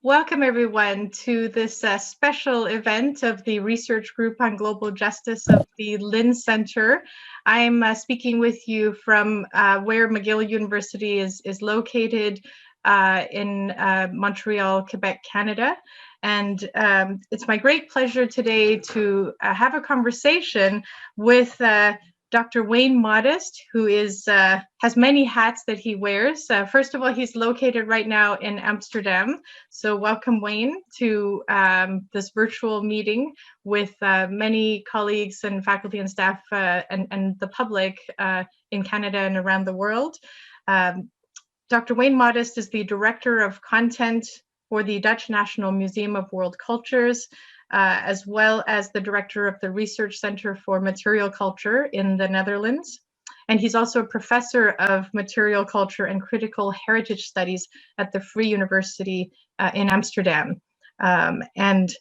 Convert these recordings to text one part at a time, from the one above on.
Welcome everyone to this special event of the Research Group on Global Justice of the Lynn Center. I'm speaking with you from where McGill University is located in Montreal, Quebec, Canada. And it's my great pleasure today to have a conversation with Dr. Wayne Modest, who is has many hats that he wears. First of all, he's located right now in Amsterdam. So welcome, Wayne, to this virtual meeting with many colleagues and faculty and staff and the public in Canada and around the world. Dr. Wayne Modest is the Director of Content for the Dutch National Museum of World Cultures, as well as the director of the Research Center for Material Culture in the Netherlands. And he's also a professor of material culture and critical heritage studies at the Vrije University in Amsterdam. And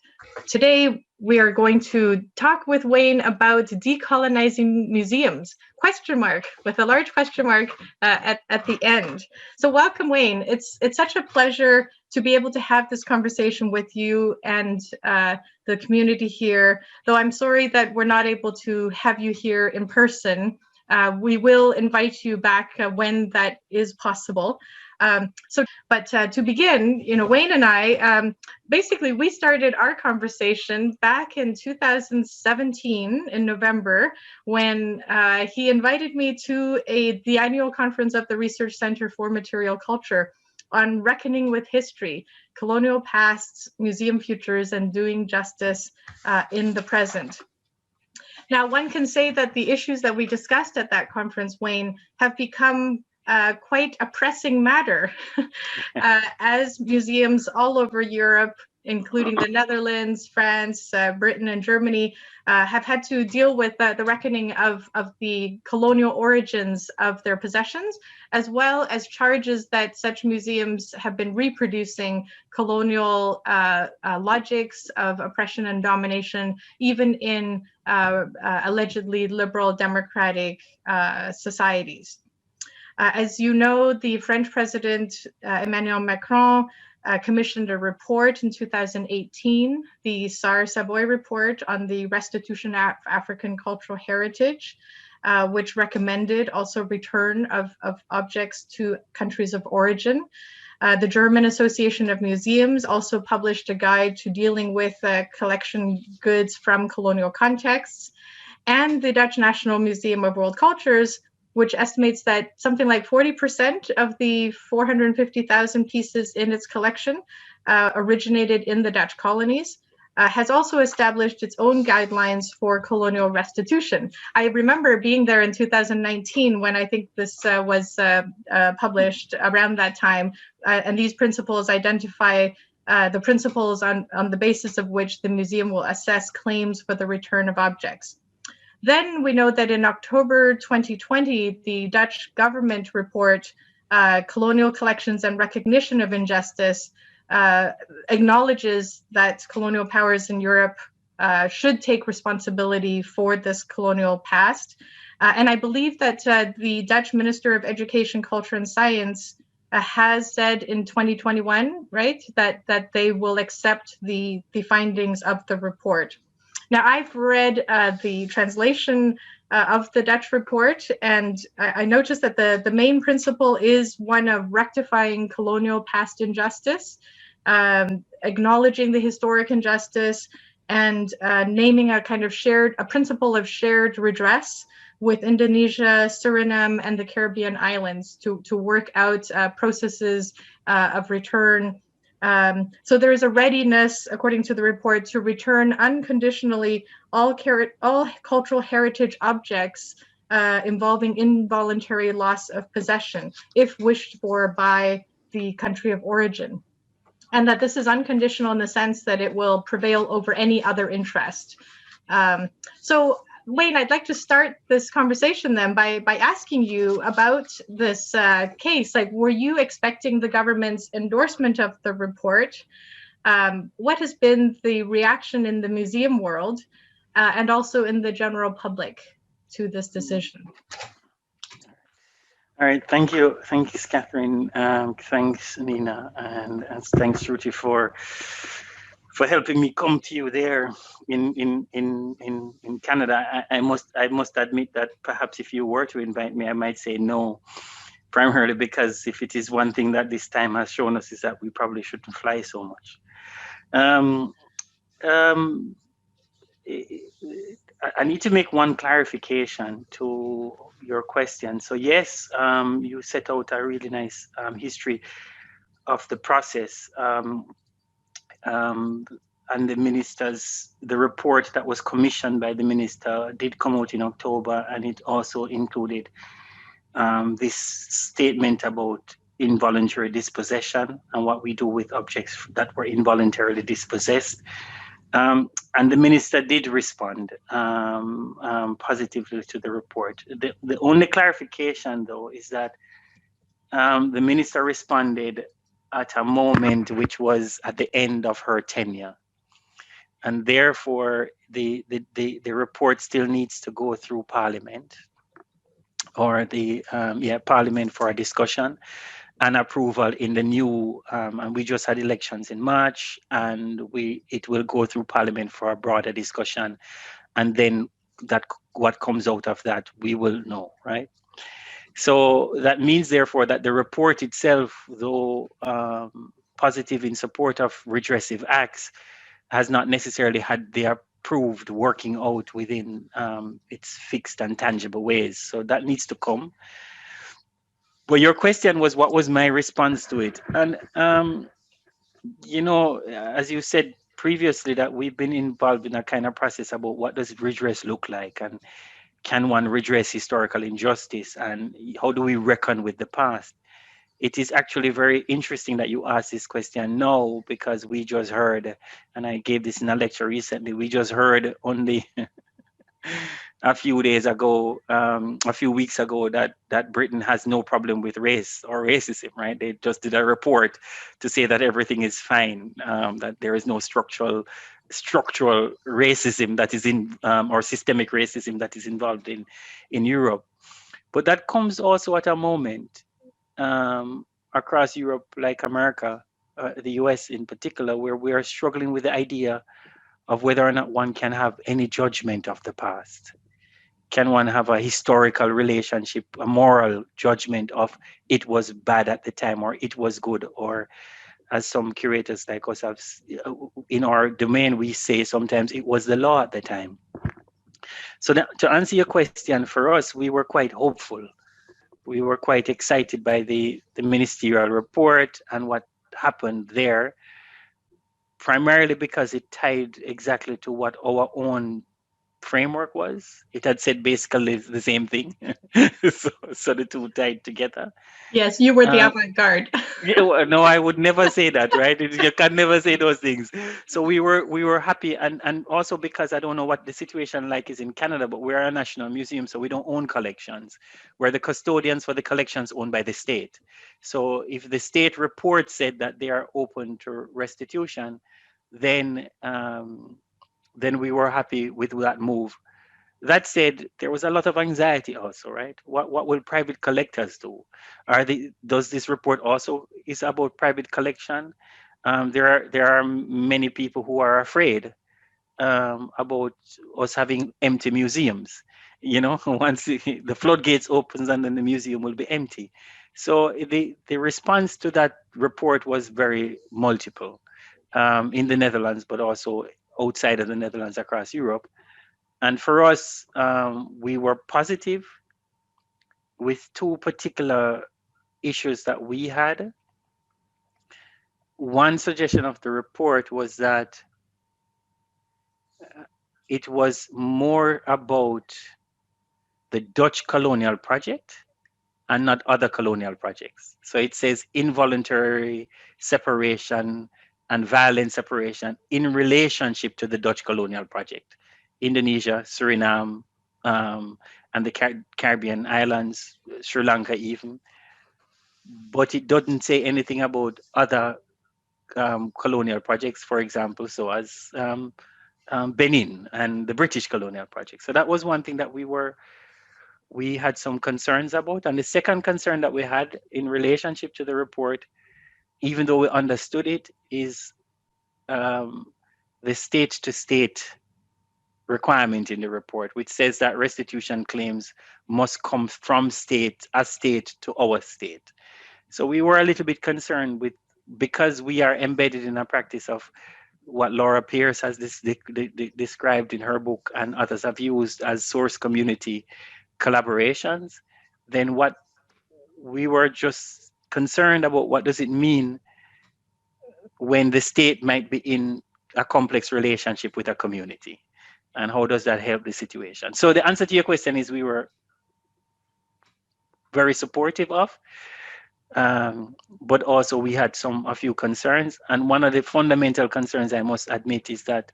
today we are going to talk with Wayne about decolonizing museums, question mark, with a large question mark at the end. So welcome, Wayne. It's such a pleasure to be able to have this conversation with you and the community here, though I'm sorry that we're not able to have you here in person. We will invite you back when that is possible. But to begin, Wayne and I, basically we started our conversation back in 2017 in November when he invited me to the annual conference of the Research Center for Material Culture on reckoning with history, colonial pasts, museum futures, and doing justice in the present. Now, one can say that the issues that we discussed at that conference, Wayne, have become quite a pressing matter as museums all over Europe, including the Netherlands, France, Britain, and Germany, have had to deal with the reckoning of the colonial origins of their possessions, as well as charges that such museums have been reproducing colonial logics of oppression and domination, even in allegedly liberal democratic societies. As you know, the French President Emmanuel Macron commissioned a report in 2018, the Sarr-Savoy report on the restitution of African cultural heritage, which recommended also return of objects to countries of origin. The German Association of Museums also published a guide to dealing with collection goods from colonial contexts. And the Dutch National Museum of World Cultures, which estimates that something like 40% of the 450,000 pieces in its collection originated in the Dutch colonies, has also established its own guidelines for colonial restitution. I remember being there in 2019 when I think this was published around that time, and these principles identify the principles on the basis of which the museum will assess claims for the return of objects. Then we know that in October 2020, the Dutch government report, Colonial Collections and Recognition of Injustice, acknowledges that colonial powers in Europe should take responsibility for this colonial past. And I believe that the Dutch Minister of Education, Culture and Science has said in 2021, right, that they will accept the findings of the report. Now, I've read the translation of the Dutch report, and I noticed that the main principle is one of rectifying colonial past injustice, acknowledging the historic injustice, and naming a kind of a principle of shared redress with Indonesia, Suriname, and the Caribbean islands to work out processes of return. So there is a readiness, according to the report, to return unconditionally all cultural heritage objects involving involuntary loss of possession, if wished for by the country of origin. And that this is unconditional in the sense that it will prevail over any other interest. So Wayne, I'd like to start this conversation then by asking you about this case. Like, were you expecting the government's endorsement of the report? What has been the reaction in the museum world and also in the general public to this decision? All right, thanks, Catherine. Thanks, Nina, and thanks, Ruti, for helping me come to you there in Canada. I must admit that perhaps if you were to invite me, I might say no, primarily because if it is one thing that this time has shown us is that we probably shouldn't fly so much. Um, um, I need to make one clarification to your question. So yes, you set out a really nice history of the process, um, and the report that was commissioned by the minister did come out in October, and it also included this statement about involuntary dispossession and what we do with objects that were involuntarily dispossessed. And the minister did respond positively to the report. The only clarification, though, is that the minister responded at a moment which was at the end of her tenure. And therefore, the report still needs to go through Parliament or Parliament for a discussion and approval in the new and we just had elections in March, and it will go through Parliament for a broader discussion, and then that what comes out of that we will know, right? So that means therefore that the report itself, though positive in support of redressive acts, has not necessarily had the approved working out within its fixed and tangible ways. So that needs to come. But your question was, what was my response to it? And as you said previously, that we've been involved in a kind of process about what does redress look like, and can one redress historical injustice, and how do we reckon with the past? It is actually very interesting that you asked this question now, because we just heard, and I gave this in a lecture recently, we just heard only a few days ago, a few weeks ago, that Britain has no problem with race or racism, right? They just did a report to say that everything is fine, that there is no structural racism that is in or systemic racism that is involved in Europe. But that comes also at a moment across Europe, like America, the US in particular, where we are struggling with the idea of whether or not one can have any judgment of the past. Can one have a historical relationship, a moral judgment of it was bad at the time or it was good, or as some curators like us have in our domain, we say sometimes it was the law at the time. So to answer your question, for us, we were quite hopeful. We were quite excited by the ministerial report and what happened there, primarily because it tied exactly to what our own framework was. It had said basically the same thing. So the two tied together. Yes, you were the Uh, avant-garde. yeah, well, no, I would never say that, right? You can never say those things. So we were happy, and also because I don't know what the situation like is in Canada, but we're a national museum, so we don't own collections. We're the custodians for the collections owned by the state. So if the state report said that they are open to restitution, then then we were happy with that move. That said, there was a lot of anxiety also, right? What will private collectors do? Does this report also is about private collection? There are many people who are afraid about us having empty museums. Once the floodgates opens, and then the museum will be empty. So the response to that report was very multiple in the Netherlands, but also outside of the Netherlands across Europe. And for us, we were positive with two particular issues that we had. One suggestion of the report was that it was more about the Dutch colonial project and not other colonial projects. So it says involuntary separation and violent separation in relationship to the Dutch colonial project. Indonesia, Suriname, and the Caribbean islands, Sri Lanka even. But it doesn't say anything about other colonial projects, for example, so as Benin and the British colonial project. So that was one thing that we were we had some concerns about. And the second concern that we had in relationship to the report, even though we understood it, is the state-to-state requirement in the report, which says that restitution claims must come from a state to our state. So we were a little bit concerned with, because we are embedded in a practice of what Laura Pierce has described in her book and others have used as source community collaborations, then what we were just concerned about, what does it mean when the state might be in a complex relationship with a community, and how does that help the situation? So the answer to your question is we were very supportive of, but also we had a few concerns. And one of the fundamental concerns, I must admit, is that,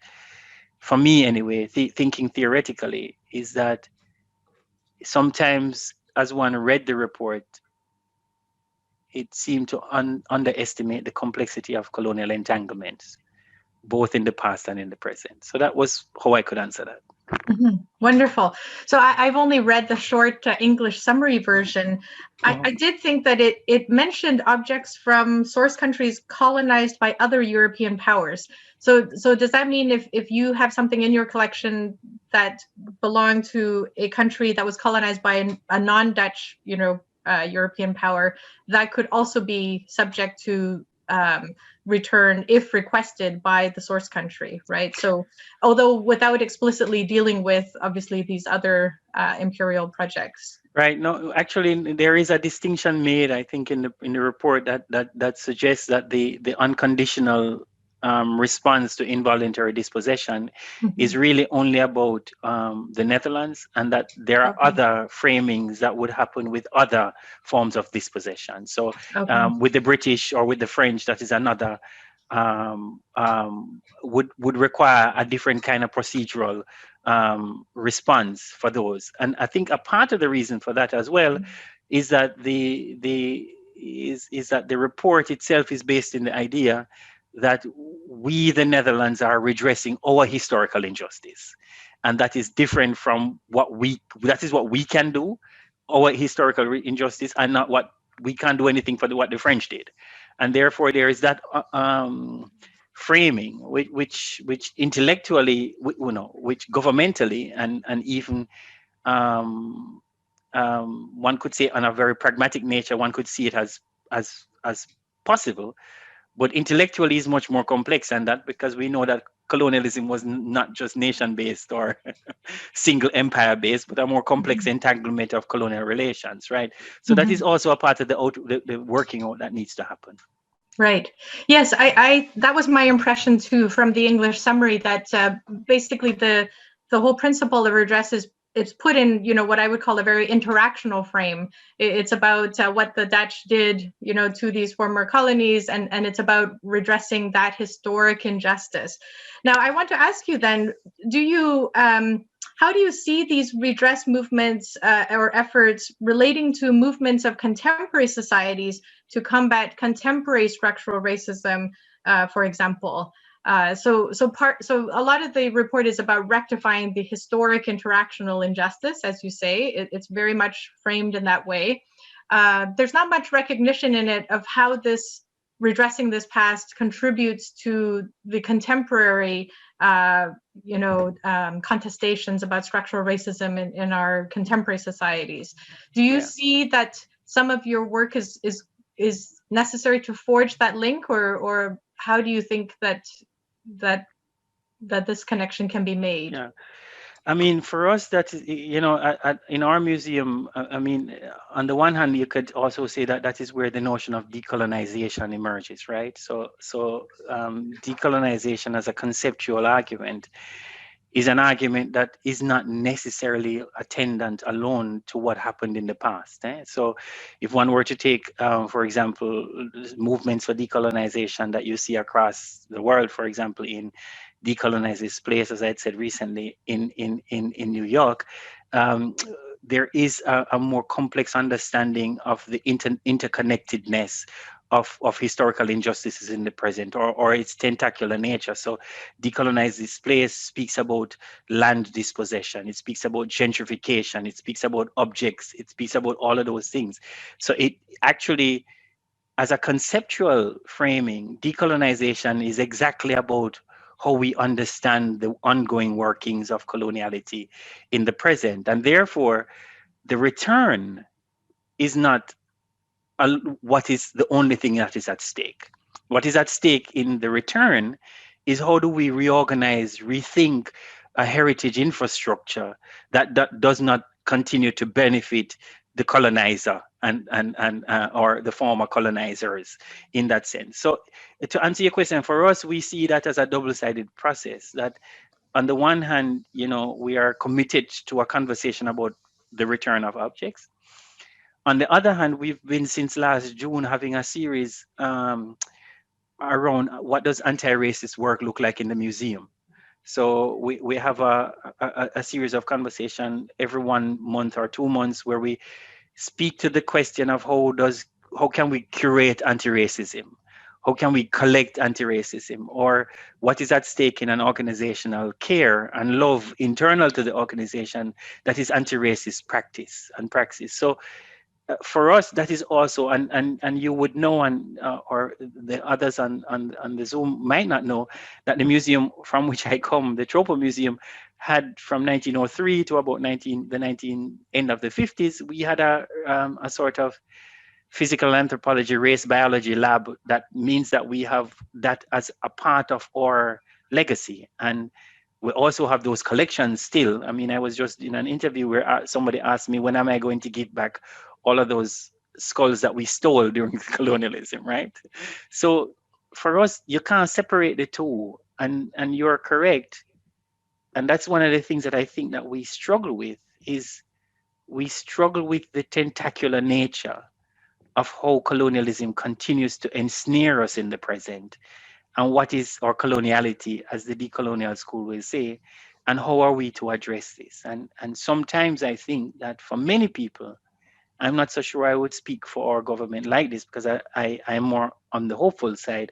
for me anyway, thinking theoretically, is that sometimes as one read the report, it seemed to underestimate the complexity of colonial entanglements, both in the past and in the present. So that was how I could answer that. Mm-hmm. Wonderful. So I've only read the short English summary version. I did think that it mentioned objects from source countries colonized by other European powers. So does that mean if you have something in your collection that belonged to a country that was colonized by a non-Dutch, European power, that could also be subject to return if requested by the source country, right? So although without explicitly dealing with obviously these other imperial projects. Right. No, actually, there is a distinction made, I think, in the report that suggests that the unconditional response to involuntary dispossession is really only about the Netherlands, and that there are other framings that would happen with other forms of dispossession. So with the British or with the French, that is another, would require a different kind of procedural response for those. And I think a part of the reason for that as well is that the report itself is based in the idea that we, the Netherlands, are redressing our historical injustice, and that is different from what we can do, our historical injustice, and not what we can't do anything for what the French did. And therefore there is that framing which intellectually, which governmentally and even one could say on a very pragmatic nature, one could see it as possible, but intellectually is much more complex than that, because we know that colonialism was not just nation-based or single empire-based, but a more complex entanglement of colonial relations, right? So that is also a part of the working out that needs to happen. Right. Yes, I that was my impression too from the English summary, that basically the whole principle of redress is it's put in, what I would call a very interactional frame. It's about what the Dutch did, to these former colonies, and it's about redressing that historic injustice. Now, I want to ask you then, how do you see these redress movements or efforts relating to movements of contemporary societies to combat contemporary structural racism, for example? So a lot of the report is about rectifying the historic interactional injustice, as you say. It's very much framed in that way. There's not much recognition in it of how redressing this past contributes to the contemporary contestations about structural racism in our contemporary societies. Do you see that some of your work is necessary to forge that link, or how do you think that this connection can be made? Yeah, I mean, for us, that is, in our museum, I mean, on the one hand, you could also say that is where the notion of decolonization emerges, right? So decolonization as a conceptual argument is an argument that is not necessarily attendant alone to what happened in the past. So if one were to take, for example, movements for decolonization that you see across the world, for example, in Decolonize This Place, as I had said recently, in New York, there is a more complex understanding of the interconnectedness of historical injustices in the present, or its tentacular nature. So Decolonize This Place speaks about land dispossession, it speaks about gentrification, it speaks about objects, it speaks about all of those things. So it actually, as a conceptual framing, decolonization is exactly about how we understand the ongoing workings of coloniality in the present. And therefore, the return is not what is the only thing that is at stake. What is at stake in the return is how do we reorganize, rethink a heritage infrastructure that does not continue to benefit the colonizer and or the former colonizers in that sense. So to answer your question, for us, we see that as a double-sided process. That on the one hand, we are committed to a conversation about the return of objects. On the other hand, we've been since last June having a series around what does anti-racist work look like in the museum. So we have a series of conversation every 1 month or 2 months where we speak to the question of how can we curate anti-racism? How can we collect anti-racism? Or what is at stake in an organizational care and love internal to the organization that is anti-racist practice and praxis? So for us, that is also, and you would know, and or the others on the Zoom might not know, that the museum from which I come, the Tropo Museum, had from 1903 to about end of the 50s, we had a sort of physical anthropology, race biology lab. That means that we have that as a part of our legacy. And we also have those collections still. I mean, I was just in an interview where somebody asked me, when am I going to give back all of those skulls that we stole during colonialism, right? So for us, you can't separate the two, and you're correct. And that's one of the things that I think that we struggle with, is we struggle with the tentacular nature of how colonialism continues to ensnare us in the present, and what is our coloniality, as the decolonial school will say, and how are we to address this. And sometimes I think that for many people, I'm not so sure I would speak for our government like this, because I'm more on the hopeful side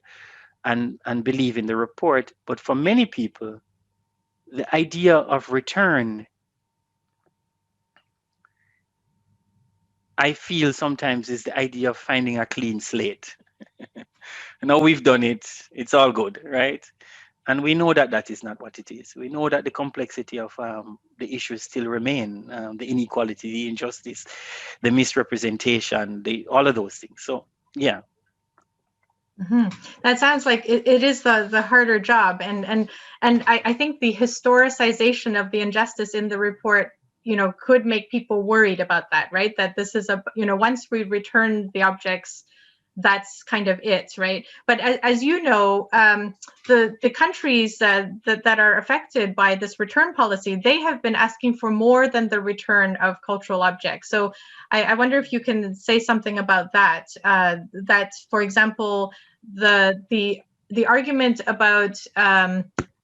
and believe in the report. But for many people, the idea of return, I feel sometimes, is the idea of finding a clean slate. Now we've done it, it's all good, right? And we know that that is not what it is. We know that the complexity of the issues still remain, the inequality, the injustice, the misrepresentation, all of those things. So, yeah. Mm-hmm. That sounds like it is the harder job, and I think the historicization of the injustice in the report, could make people worried about that, right? That this is once we return the objects, that's kind of it, right? But as you know, the countries that are affected by this return policy, they have been asking for more than the return of cultural objects. So I wonder if you can say something about that. That, for example, the argument about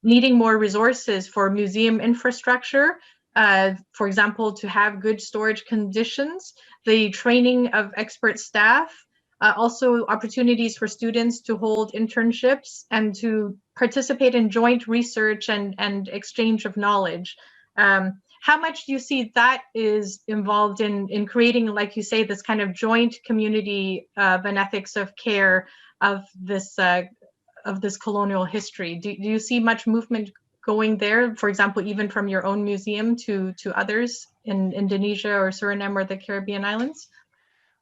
needing more resources for museum infrastructure, for example, to have good storage conditions, the training of expert staff, also opportunities for students to hold internships and to participate in joint research and exchange of knowledge. How much do you see that is involved in creating, like you say, this kind of joint community of an ethics of care of this colonial history? Do you see much movement going there, for example, even from your own museum to others in Indonesia or Suriname or the Caribbean islands?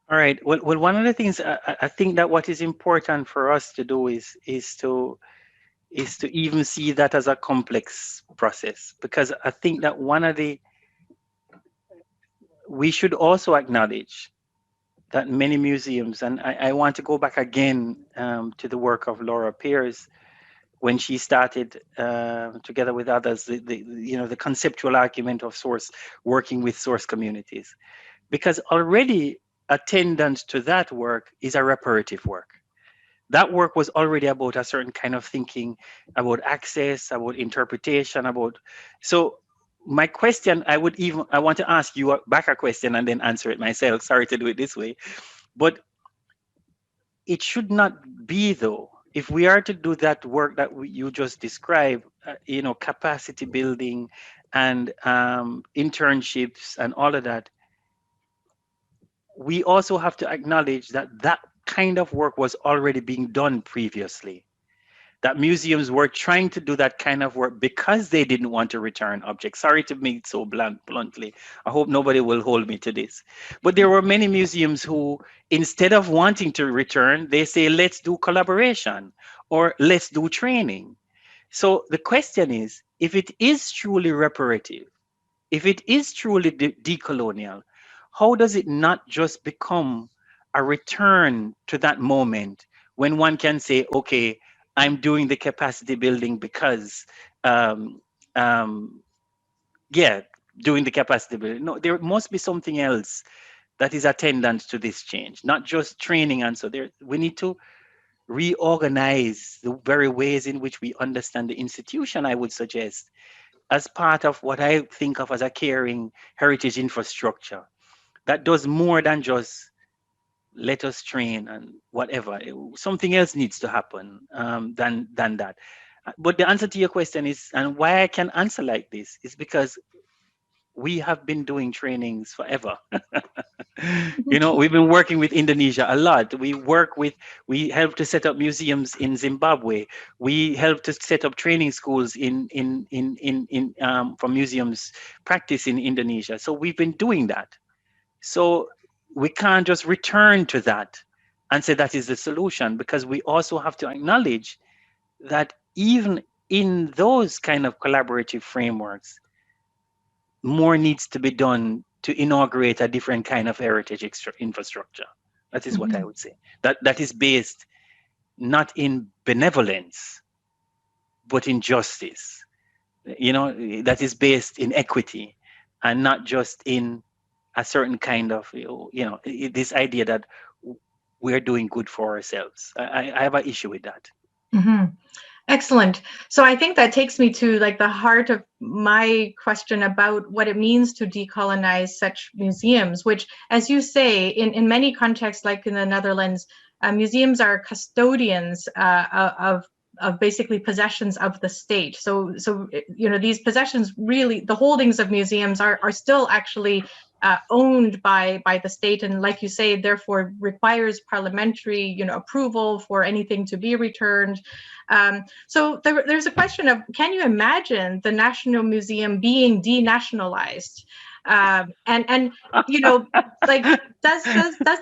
All right. Well, one of the things I think that what is important for us to do is to even see that as a complex process, because I think that we should also acknowledge that many museums, and I want to go back again to the work of Laura Pierce when she started together with others the conceptual argument of working with source communities, because already attendant to that work is a reparative work. That work was already about a certain kind of thinking about access, about interpretation, so my question, I want to ask you back a question and then answer it myself. Sorry to do it this way, but it should not be, though. If we are to do that work that you just described, capacity building and internships and all of that, we also have to acknowledge that that kind of work was already being done previously. That museums were trying to do that kind of work because they didn't want to return objects. Sorry to make it so bluntly. I hope nobody will hold me to this. But there were many museums who, instead of wanting to return, they say, let's do collaboration or let's do training. So the question is, if it is truly reparative, if it is truly decolonial, how does it not just become a return to that moment when one can say, okay, I'm doing the capacity building because, um, um, yeah, doing the capacity building. No, there must be something else that is attendant to this change, not just training. And so there, we need to reorganize the very ways in which we understand the institution, I would suggest, as part of what I think of as a caring heritage infrastructure that does more than just let us train and whatever. Something else needs to happen than that. But the answer to your question is, and why I can answer like this is because we have been doing trainings forever. We've been working with Indonesia a lot. We help to set up museums in Zimbabwe. We help to set up training schools for museums practice in Indonesia. So we've been doing that. So we can't just return to that and say that is the solution, because we also have to acknowledge that even in those kind of collaborative frameworks, more needs to be done to inaugurate a different kind of heritage infrastructure. That is what I would say. That is based not in benevolence, but in justice. That is based in equity and not just in a certain kind of, this idea that we're doing good for ourselves. I have an issue with that. Mm-hmm. Excellent. So I think that takes me to like the heart of my question about what it means to decolonize such museums, which, as you say, in many contexts, like in the Netherlands, museums are custodians of basically possessions of the state. So these possessions, really, the holdings of museums are still actually owned by the state, and like you say, therefore requires parliamentary approval for anything to be returned. So there's a question of, can you imagine the National Museum being denationalized? And like does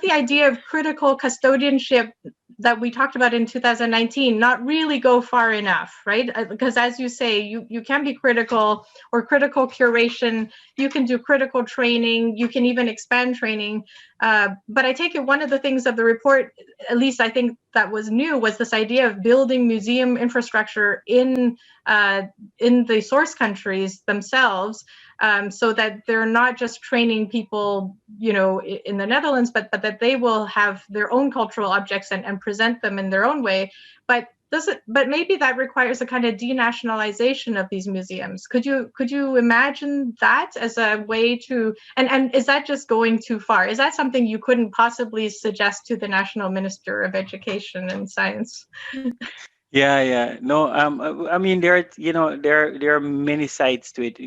the idea of critical custodianship that we talked about in 2019 not really go far enough, right? Because as you say, you can be critical or critical curation, you can do critical training, you can even expand training. But I take it one of the things of the report, at least I think that was new, was this idea of building museum infrastructure in the source countries themselves, so that they're not just training people, in the Netherlands, but that they will have their own cultural objects and present them in their own way. But maybe that requires a kind of denationalization of these museums. Could you imagine that as a way to, and is that just going too far? Is that something you couldn't possibly suggest to the National Minister of Education and Science? Yeah. No, I mean, there are many sides to it.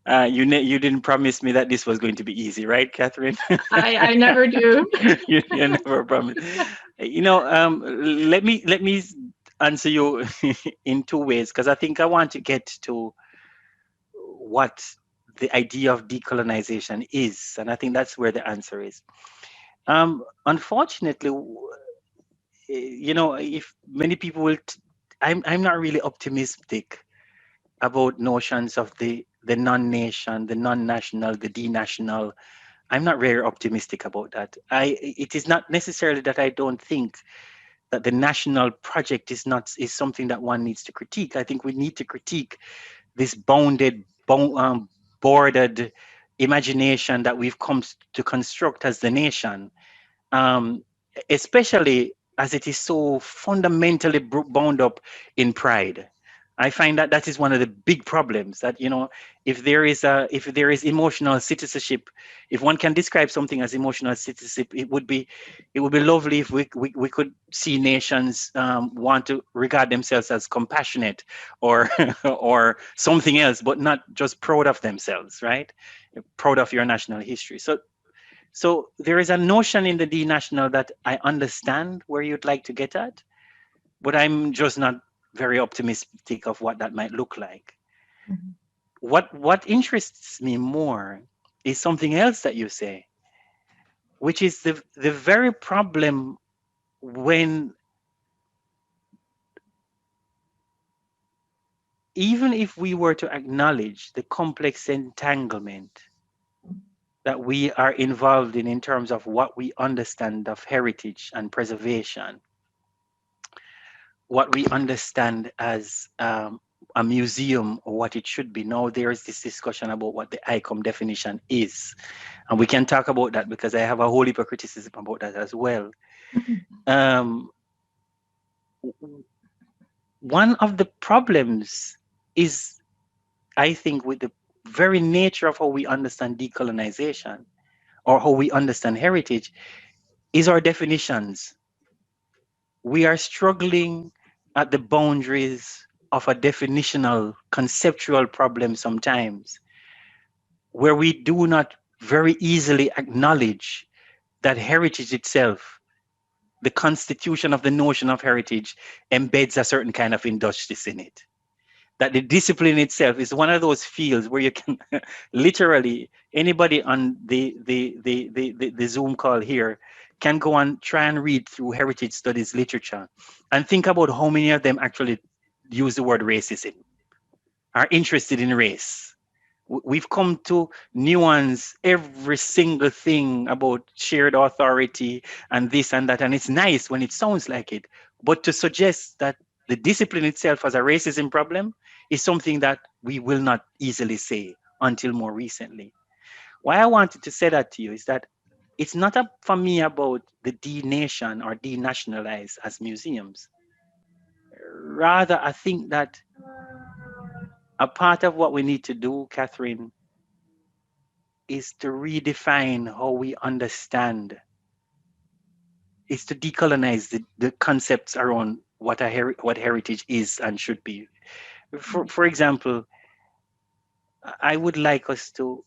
You didn't promise me that this was going to be easy, right, Catherine? I never do. You never promised. Let me answer you in two ways, because I think I want to get to what the idea of decolonization is, and I think that's where the answer is. Unfortunately, if many people will, I'm not really optimistic about notions of the non-nation, the non-national, the denational. I'm not very optimistic about that. It is not necessarily that I don't think that the national project is something that one needs to critique. I think we need to critique this bordered imagination that we've come to construct as the nation, especially as it is so fundamentally bound up in pride. I find that that is one of the big problems, that, you know, if there is emotional citizenship, if one can describe something as emotional citizenship, it would be lovely if we could see nations want to regard themselves as compassionate, or or something else, but not just proud of themselves, right? Proud of your national history. So there is a notion in the denational that I understand where you'd like to get at, but I'm just not very optimistic of what that might look like. Mhm. What interests me more is something else that you say, which is the very problem when, even if we were to acknowledge the complex entanglement that we are involved in terms of what we understand of heritage and preservation, what we understand as a museum, or what it should be. Now there is this discussion about what the ICOM definition is, and we can talk about that, because I have a whole heap of criticism about that as well. Um, One of the problems is, I think, with the very nature of how we understand decolonization, or how we understand heritage, is our definitions. We are struggling at the boundaries of a definitional, conceptual problem sometimes, where we do not very easily acknowledge that heritage itself, the constitution of the notion of heritage, embeds a certain kind of injustice in it. That the discipline itself is one of those fields where you can literally, anybody on the Zoom call here can go and try and read through heritage studies literature and think about how many of them actually use the word racism, are interested in race. We've come to nuance every single thing about shared authority and this and that, and it's nice when it sounds like it. But to suggest that the discipline itself has a racism problem is something that we will not easily say until more recently. Why I wanted to say that to you is that it's not up for me about the denation or denationalize as museums. Rather, I think that a part of what we need to do, Catherine, is to redefine how we understand, is to decolonize the concepts around what heritage is and should be. For example, I would like us to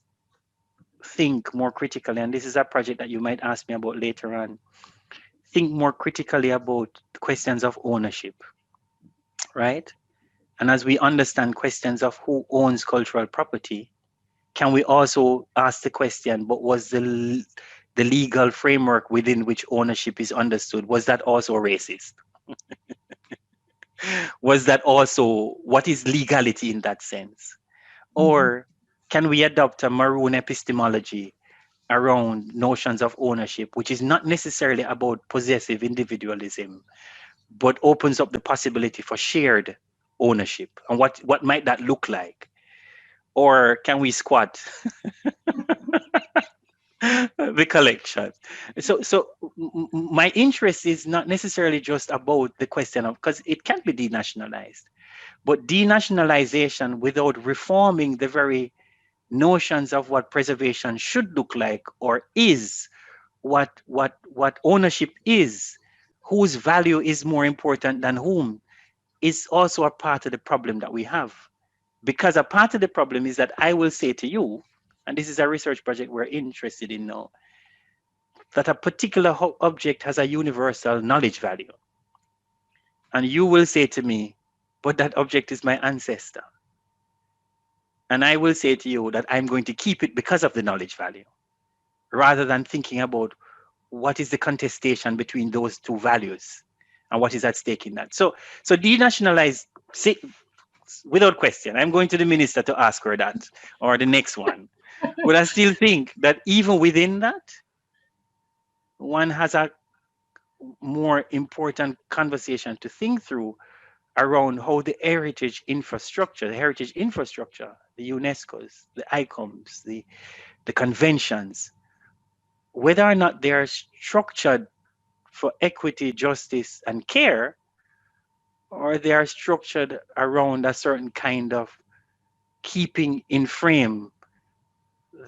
think more critically, and this is a project that you might ask me about later on. Think more critically about questions of ownership, right? And as we understand questions of who owns cultural property, can we also ask the question, but was the legal framework within which ownership is understood, was that also racist? Was that also, what is legality in that sense? Mhm. Or can we adopt a maroon epistemology around notions of ownership, which is not necessarily about possessive individualism, but opens up the possibility for shared ownership? And what might that look like? Or can we squat the collection? So my interest is not necessarily just about the question of, because it can be denationalized, but denationalization without reforming the very notions of what preservation should look like, or is, what ownership is, whose value is more important than whom, is also a part of the problem that we have. Because a part of the problem is that I will say to you, and this is a research project we're interested in now, that a particular object has a universal knowledge value. And you will say to me, but that object is my ancestor. And I will say to you that I'm going to keep it because of the knowledge value, rather than thinking about what is the contestation between those two values and what is at stake in that. So denationalize, say, without question, I'm going to the minister to ask her that, or the next one. But I still think that even within that, one has a more important conversation to think through around how the heritage infrastructure, the UNESCO's, the ICOMs, the conventions, whether or not they are structured for equity, justice, and care, or they are structured around a certain kind of keeping in frame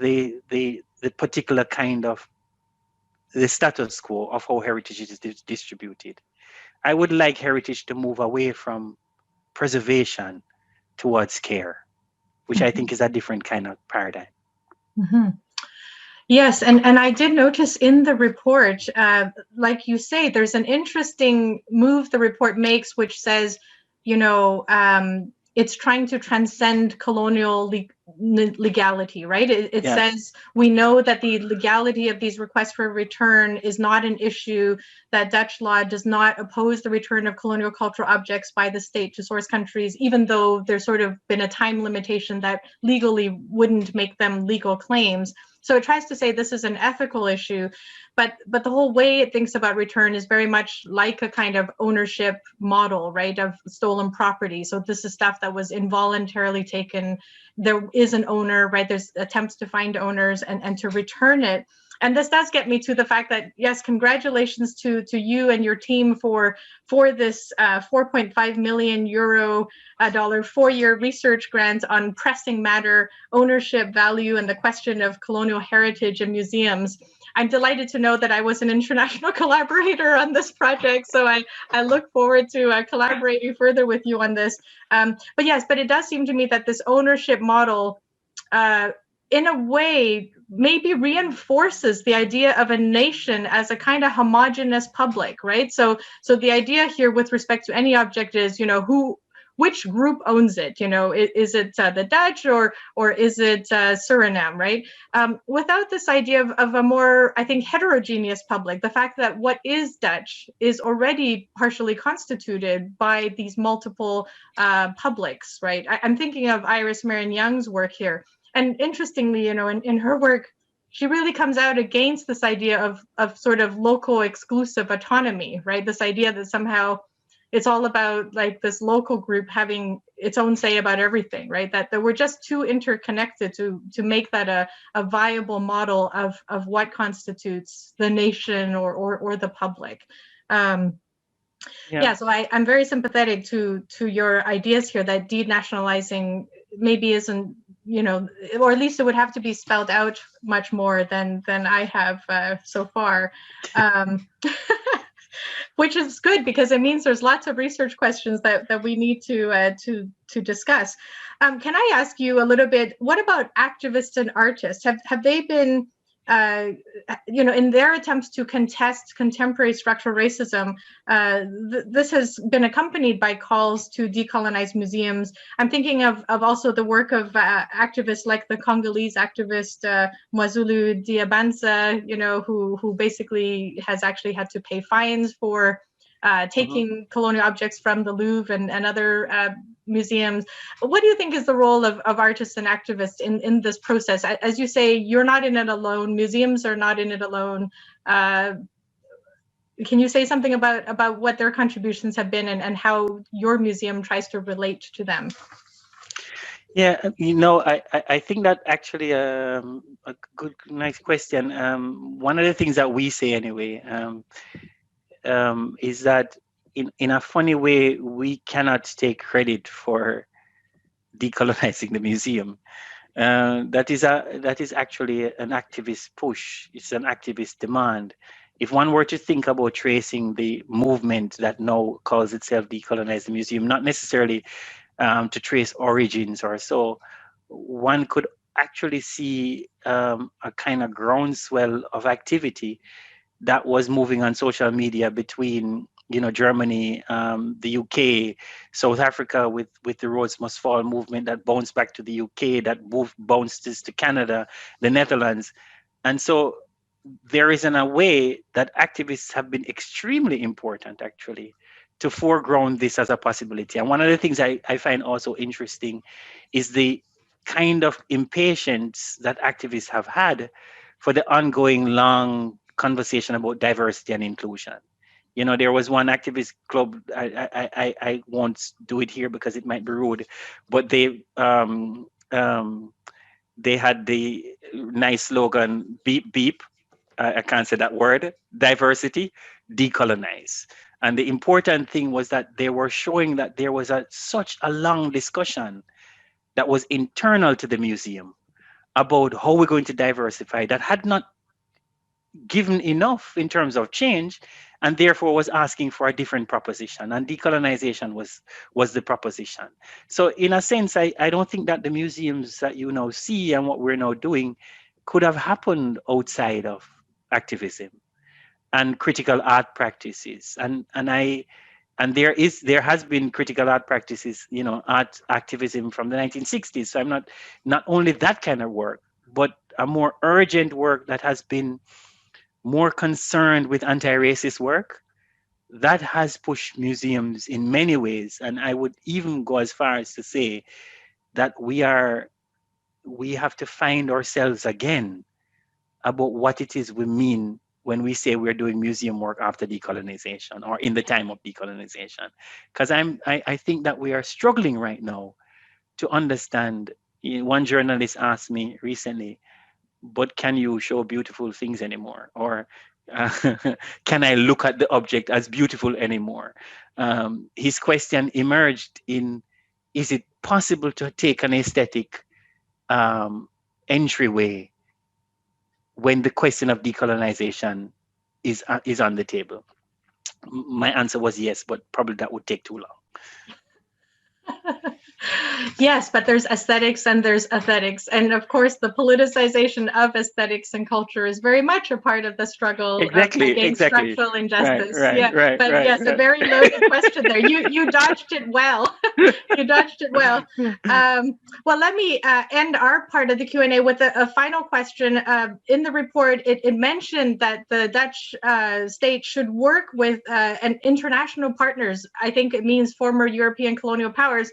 the particular kind of the status quo of how heritage is distributed. I would like heritage to move away from preservation towards care, which I think is a different kind of paradigm. Mm-hmm. Yes, and I did notice in the report, like you say, there's an interesting move the report makes, which says, it's trying to transcend colonial legality, right? It Yeah. says we know that the legality of these requests for return is not an issue, that Dutch law does not oppose the return of colonial cultural objects by the state to source countries, even though there's sort of been a time limitation that legally wouldn't make them legal claims. So it tries to say this is an ethical issue, but the whole way it thinks about return is very much like a kind of ownership model, right, of stolen property. So this is stuff that was involuntarily taken. There is an owner, right? There's attempts to find owners and to return it. And this does get me to the fact that, yes, congratulations to you and your team for this 4.5 million euro dollar 4-year research grant on pressing matter, ownership, value, and the question of colonial heritage in museums. I'm delighted to know that I was an international collaborator on this project, so I look forward to collaborating further with you on this. But it does seem to me that this ownership model, in a way, maybe reinforces the idea of a nation as a kind of homogenous public, right? So the idea here with respect to any object is, which group owns it? Is it the Dutch or is it Suriname, right? Without this idea of a more, I think, heterogeneous public, the fact that what is Dutch is already partially constituted by these multiple publics, right? I'm thinking of Iris Marion Young's work here. And interestingly, in her work, she really comes out against this idea of sort of local exclusive autonomy, right? This idea that somehow it's all about like this local group having its own say about everything, right? That we're just too interconnected to make that a viable model of what constitutes the nation or the public. So I'm very sympathetic to your ideas here that denationalizing maybe isn't, or at least it would have to be spelled out much more than I have so far. Which is good because it means there's lots of research questions that we need to discuss. Can I ask you a little bit? What about activists and artists? Have they been, in their attempts to contest contemporary structural racism? This has been accompanied by calls to decolonize museums. I'm thinking of also the work of activists like the Congolese activist Mwazulu Diabanza, who basically has actually had to pay fines for taking colonial objects from the Louvre and other museums. What do you think is the role of artists and activists in this process? As you say, you're not in it alone. Museums are not in it alone. Can you say something about what their contributions have been and how your museum tries to relate to them? Yeah, I think that actually a good, nice question. One of the things that we say anyway is that in a funny way, we cannot take credit for decolonizing the museum. That is actually an activist push. It's an activist demand. If one were to think about tracing the movement that now calls itself Decolonize the Museum, not necessarily to trace origins or so, one could actually see a kind of groundswell of activity that was moving on social media between Germany, the UK, South Africa with the Rhodes Must Fall movement that bounced back to the UK, that bounced to Canada, the Netherlands. And so there is in a way that activists have been extremely important actually to foreground this as a possibility. And one of the things I find also interesting is the kind of impatience that activists have had for the ongoing long conversation about diversity and inclusion. There was one activist club, I won't do it here because it might be rude, but they had the nice slogan, beep, beep, I can't say that word, diversity, decolonize. And the important thing was that they were showing that there was such a long discussion that was internal to the museum about how we're going to diversify that had not given enough in terms of change, and therefore was asking for a different proposition, and decolonization was the proposition. So in a sense, I don't think that the museums that you now see and what we're now doing could have happened outside of activism and critical art practices. And there has been critical art practices, art activism from the 1960s. So I'm not only that kind of work, but a more urgent work that has been more concerned with anti-racist work that has pushed museums in many ways. And I would even go as far as to say that we have to find ourselves again about what it is we mean when we say we're doing museum work after decolonization or in the time of decolonization. Because I think that we are struggling right now to understand. One journalist asked me recently, but can you show beautiful things anymore? Or uh, can I look at the object as beautiful anymore? His question emerged in, is it possible to take an aesthetic entryway when the question of decolonization is on the table? My answer was yes, but probably that would take too long. Yes, but there's aesthetics and there's aesthetics. And of course, the politicization of aesthetics and culture is very much a part of the struggle against structural injustice. Yes, a very loaded question there. You dodged it well. You dodged it well. Well, let me end our part of the Q&A with a final question. In the report, it mentioned that the Dutch state should work with international partners. I think it means former European colonial powers,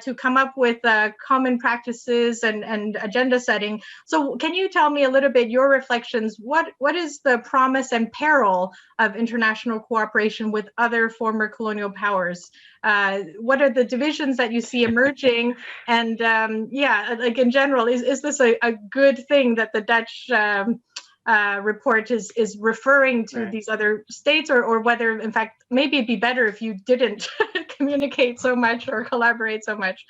to come up with common practices and agenda setting. So can you tell me a little bit your reflections? What is the promise and peril of international cooperation with other former colonial powers? What are the divisions that you see emerging? And like in general, is this a good thing that the Dutch report is referring to these other states, or whether, in fact, maybe it'd be better if you didn't communicate so much or collaborate so much?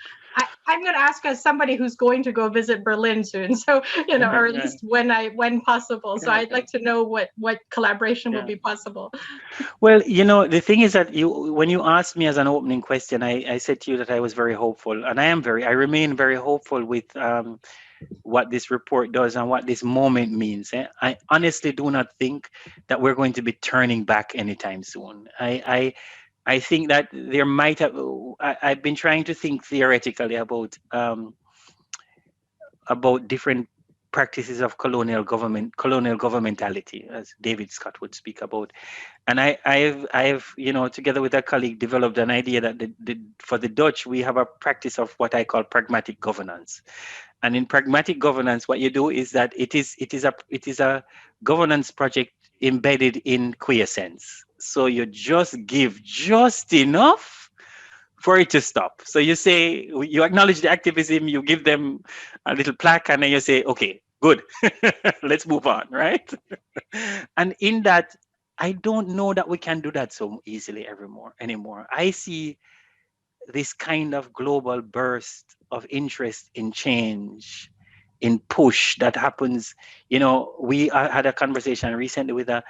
I'm going to ask as somebody who's going to go visit Berlin soon, so or at least when possible. So I'd like to know what collaboration will be possible. Well, the thing is that when you asked me as an opening question, I said to you that I was very hopeful, and I remain very hopeful with what this report does and what this moment means. I honestly do not think that we're going to be turning back anytime soon. I think that there might have. I've been trying to think theoretically about different practices of colonial governmentality, as David Scott would speak about. And I've together with a colleague, developed an idea that for the Dutch, we have a practice of what I call pragmatic governance. And in pragmatic governance, what you do is that it is a governance project embedded in quiescence. So you just give just enough for it to stop. So you say, you acknowledge the activism, you give them a little plaque, and then you say, okay, good, let's move on, right? And in that, I don't know that we can do that so easily anymore. I see this kind of global burst of interest in change, in push that happens. We had a conversation recently with a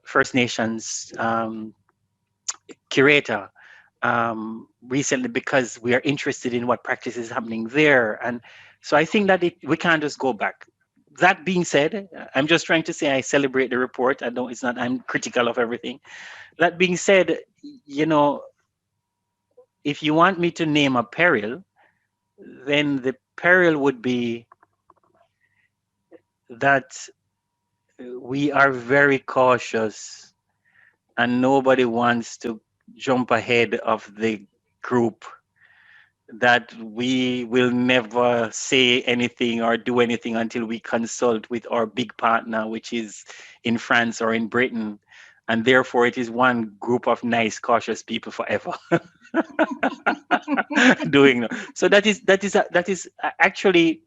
First Nations curator recently, because we are interested in what practice is happening there. And so I think that we can't just go back. That being said, I'm just trying to say I celebrate the report. I'm critical of everything. That being said, if you want me to name a peril, then the peril would be that we are very cautious and nobody wants to jump ahead of the group, that we will never say anything or do anything until we consult with our big partner, which is in France or in Britain. And therefore, it is one group of nice, cautious people forever doing. So that is actually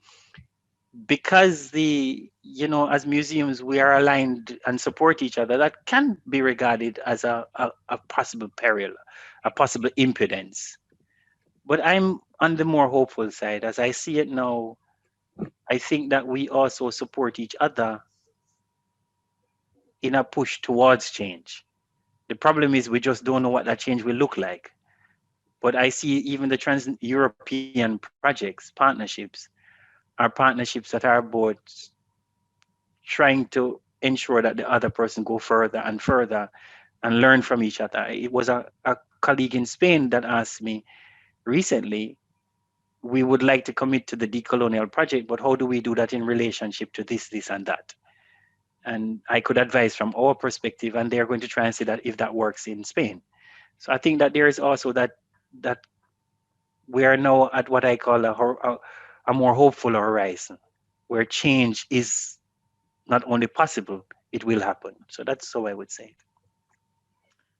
because as museums we are aligned and support each other, that can be regarded as a possible peril, a possible impedance. But I'm on the more hopeful side. As I see it now, I think that we also support each other in a push towards change. The problem is we just don't know what that change will look like. But I see even the trans-European projects, partnerships, are partnerships that are both trying to ensure that the other person go further and further and learn from each other. It was a colleague in Spain that asked me recently, we would like to commit to the decolonial project, but how do we do that in relationship to this, and that? And I could advise from our perspective, and they're going to try and see that if that works in Spain. So I think that there is also that we are now at what I call a more hopeful horizon, where change is not only possible, it will happen. So that's how I would say it.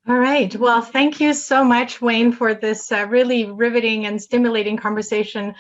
All right. Well, thank you so much, Wayne, for this really riveting and stimulating conversation